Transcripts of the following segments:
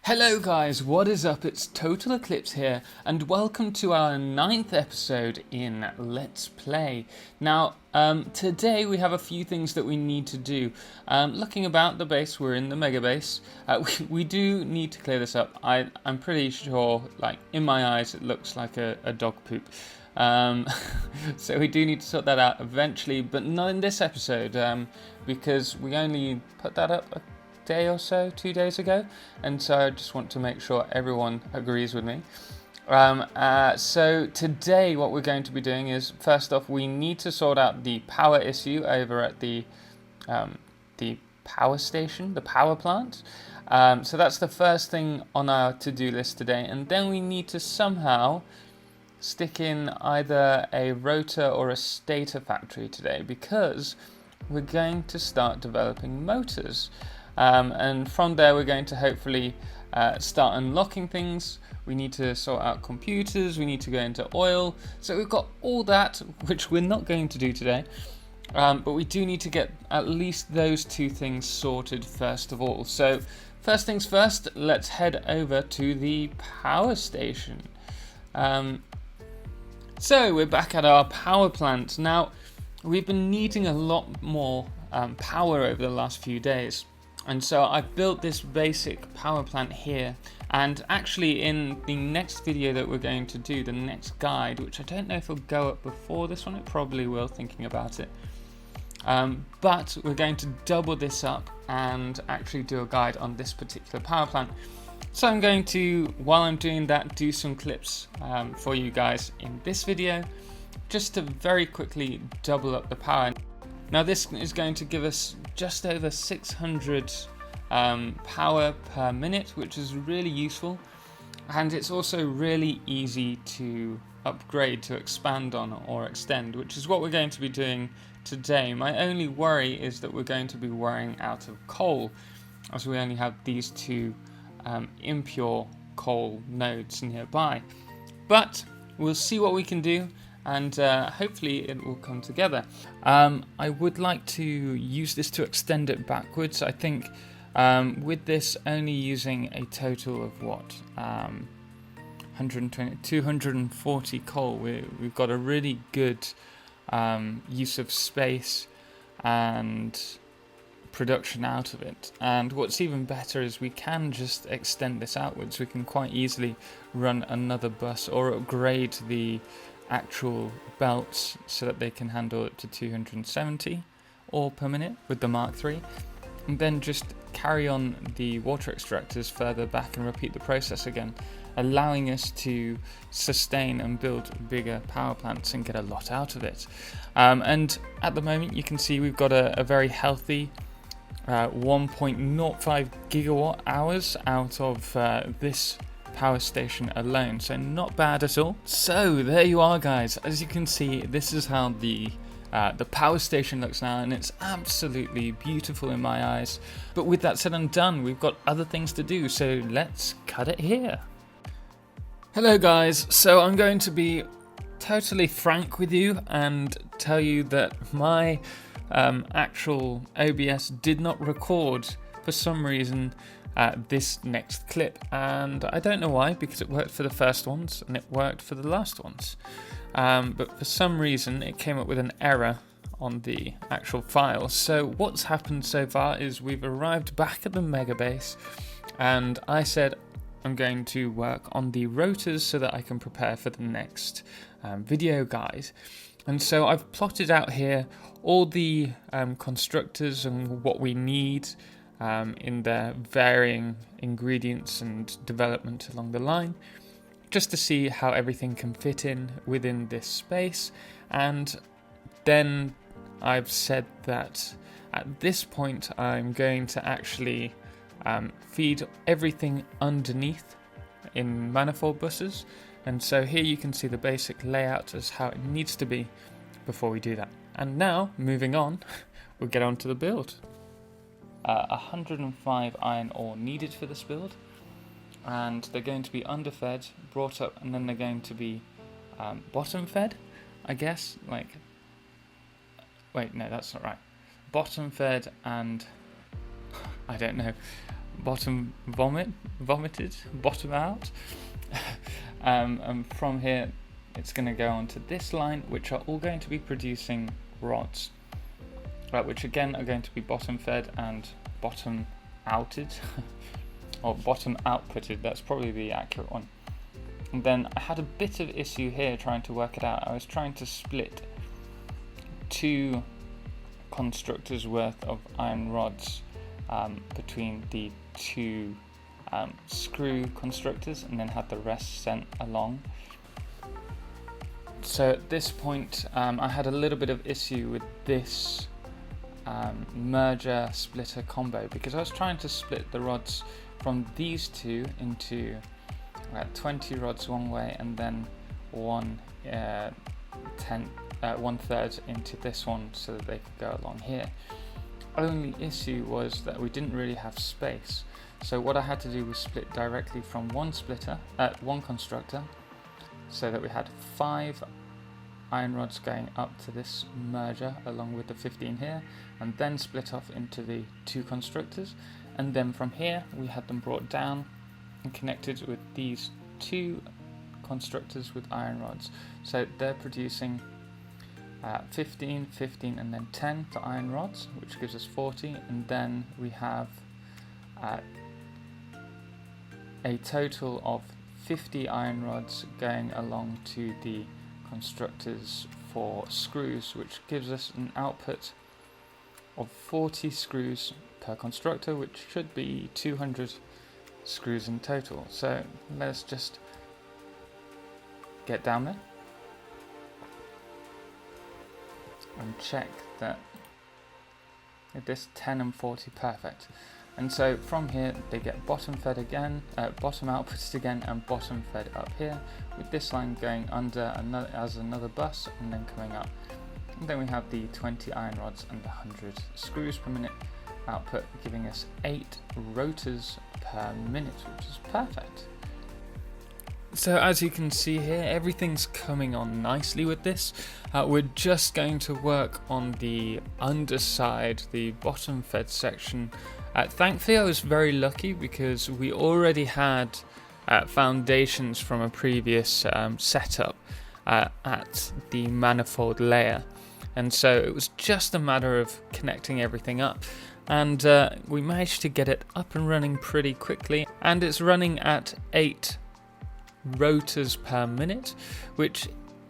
Hello guys, what is up? It's TotalXclipse here, and welcome to our 9th episode in Let's Play. Now, today we have a few things that we need to do. Looking about the base, we're in the mega base. We do need to clear this up. I'm pretty sure, like, in my eyes, it looks like a dog poop. So we do need to sort that out eventually, but not in this episode, because we only put that up day or so, 2 days ago, and so I just want to make sure everyone agrees with me. So today what we're going to be doing is, first off, we need to sort out the power issue over at the power station, the power plant. So that's the first thing on our to-do list today, and then we need to somehow stick in either a rotor or a stator factory today, because we're going to start developing motors. And from there we're going to hopefully start unlocking things. We need to sort out computers, we need to go into oil, so we've got all that, which we're not going to do today, but we do need to get at least those two things sorted first of all. So first things first, let's head over to the power station. So we're back at our power plant. Now, we've been needing a lot more power over the last few days. And so I've built this basic power plant here, and actually in the next video that we're going to do, the next guide, which I don't know if it'll go up before this one, it probably will, thinking about it, but we're going to double this up and actually do a guide on this particular power plant. So I'm going to, while I'm doing that, do some clips for you guys in this video, just to very quickly double up the power. Now this is going to give us just over 600 power per minute, which is really useful, and it's also really easy to upgrade, to expand on or extend, which is what we're going to be doing today. My only worry is that we're going to be wearing out of coal, as we only have these two impure coal nodes nearby, but we'll see what we can do, and hopefully it will come together. I would like to use this to extend it backwards. I think with this only using a total of 120, 240 coal, we've got a really good use of space and production out of it. And what's even better is we can just extend this outwards. We can quite easily run another bus or upgrade the actual belts so that they can handle up to 270 ore per minute with the Mark III, and then just carry on the water extractors further back and repeat the process again, allowing us to sustain and build bigger power plants and get a lot out of it. And at the moment you can see we've got a very healthy 1.05 gigawatt hours out of this power station alone, so not bad at all. So there you are, guys. As you can see, this is how the power station looks now, and it's absolutely beautiful in my eyes. But with that said and done, we've got other things to do, so let's cut it here. Hello guys, so I'm going to be totally frank with you and tell you that my actual OBS did not record for some reason this next clip, and I don't know why, because it worked for the first ones and it worked for the last ones, but for some reason it came up with an error on the actual file. So what's happened so far is we've arrived back at the mega base, and I said I'm going to work on the rotors so that I can prepare for the next video guide. And so I've plotted out here all the constructors and what we need in their varying ingredients and development along the line, just to see how everything can fit in within this space. And then I've said that at this point I'm going to actually feed everything underneath in manifold buses. And so here you can see the basic layout as how it needs to be before we do that. And now, moving on, we'll get on to the build. 105 iron ore needed for this build, and they're going to be underfed, brought up, and then they're going to be bottom fed, I guess. Like, wait, no, that's not right. Bottom fed and I don't know, vomited bottom out. And from here it's going to go onto this line, which are all going to be producing rods, which again are going to be bottom fed and bottom outed or bottom outputted. That's probably the accurate one. And then I had a bit of issue here trying to work it out. I was trying to split 2 constructors worth of iron rods between the 2 screw constructors, and then had the rest sent along. So at this point I had a little bit of issue with this merger splitter combo, because I was trying to split the rods from these 2 into 20 rods one way, and then 1/3 into this one so that they could go along here. Only issue was that we didn't really have space, so what I had to do was split directly from one constructor, so that we had 5 iron rods going up to this merger along with the 15 here, and then split off into the 2 constructors, and then from here we had them brought down and connected with these 2 constructors with iron rods. So they're producing 15, 15 and then 10 for iron rods, which gives us 40, and then we have a total of 50 iron rods going along to the constructors for screws, which gives us an output of 40 screws per constructor, which should be 200 screws in total. So let's just get down there and check that this 10 and 40 perfect. And so from here they get bottom fed again, bottom outputs again, and bottom fed up here, with this line going under another bus and then coming up. And then we have the 20 iron rods and the 100 screws per minute output, giving us 8 rotors per minute, which is perfect. So as you can see here, everything's coming on nicely with this. We're just going to work on the underside, the bottom fed section. Thankfully I was very lucky because we already had foundations from a previous setup at the manifold layer, and so it was just a matter of connecting everything up, and we managed to get it up and running pretty quickly, and it's running at 8 rotors per minute, which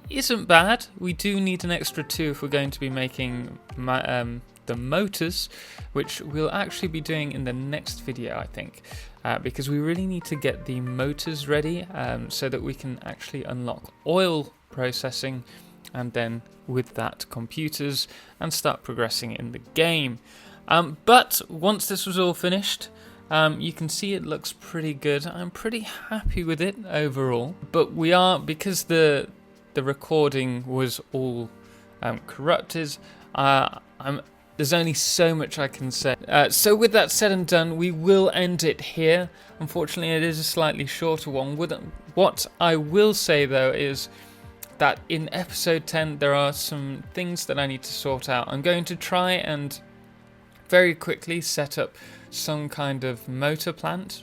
isn't bad. We do need an extra 2 if we're going to be making the motors, which we'll actually be doing in the next video, I think, because we really need to get the motors ready so that we can actually unlock oil processing, and then with that computers, and start progressing in the game. But once this was all finished, you can see it looks pretty good. I'm pretty happy with it overall, but we are, because the recording was all corrupted, there's only so much I can say. So with that said and done, we will end it here. Unfortunately, it is a slightly shorter one. What I will say though is that in episode 10 there are some things that I need to sort out. I'm going to try and very quickly set up some kind of motor plant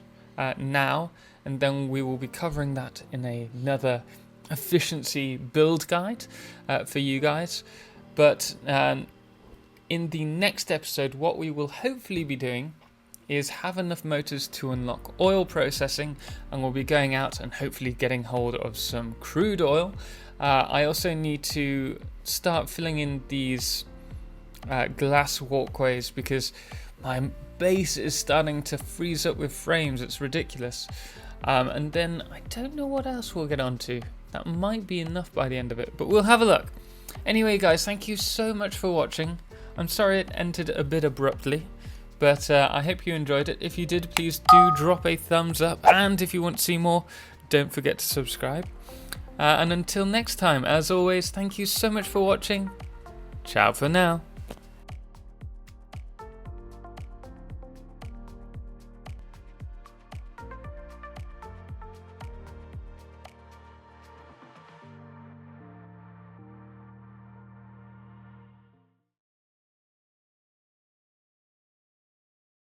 now, and then we will be covering that in another efficiency build guide for you guys. But in the next episode, what we will hopefully be doing is have enough motors to unlock oil processing, and we'll be going out and hopefully getting hold of some crude oil. I also need to start filling in these glass walkways because my base is starting to freeze up with frames. It's ridiculous. And then I don't know what else we'll get onto. That might be enough by the end of it, but we'll have a look. Anyway guys, thank you so much for watching. I'm sorry it ended a bit abruptly, but I hope you enjoyed it. If you did, please do drop a thumbs up, and if you want to see more, don't forget to subscribe. And until next time, as always, thank you so much for watching. Ciao for now.